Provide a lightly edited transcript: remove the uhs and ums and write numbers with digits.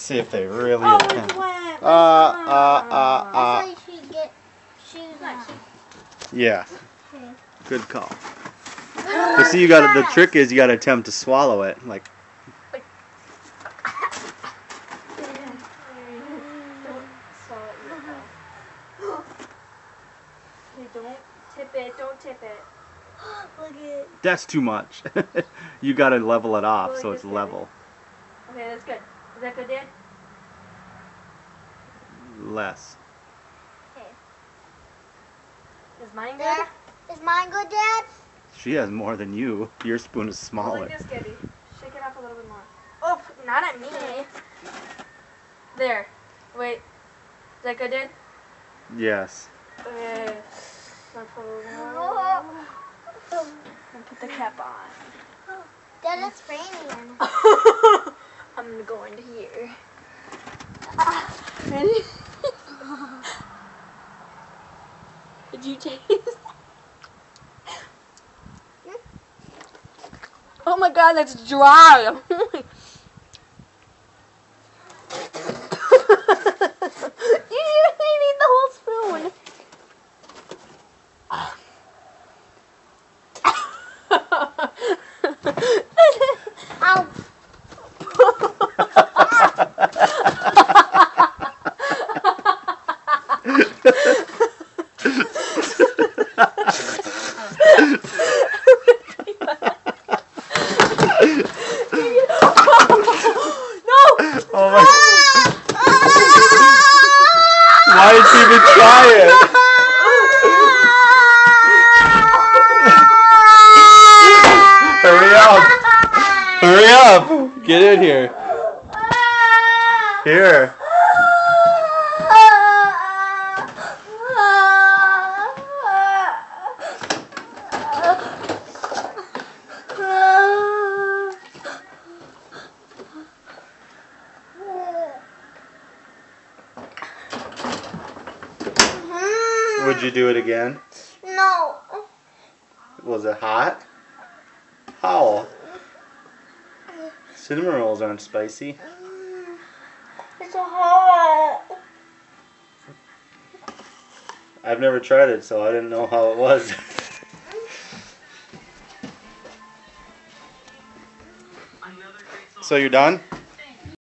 see if they really Oh, attempt. it's wet. I thought you should get shoes on. Yeah. Okay. Good call. But see, you got the trick is you got to attempt to swallow it, like. Don't tip it. Don't tip it. Look at it. That's too much. You got to level it off Go so like it's this, level. Okay, that's good. Is that good, Dad? Less. Okay. Is mine good? There. Is mine good, Dad? She has more than you. Your spoon is Go smaller. like this, Gabby. Shake it off a little bit more. Oh, not at me. There. Wait. Is that good, Dad? Yes. Okay. And put the cap on. Dad, it's raining. I'm gonna go into here. Ready? Did you taste? Oh my God, that's dry. You need the whole spoon. Ow. Oh my. Why did she even try it? Hurry up! Hurry up! Get in here. Here. Would you do it again? No. Was it hot? How? Cinnamon rolls aren't spicy. It's so hot. I've never tried it, so I didn't know how it was. So you're done?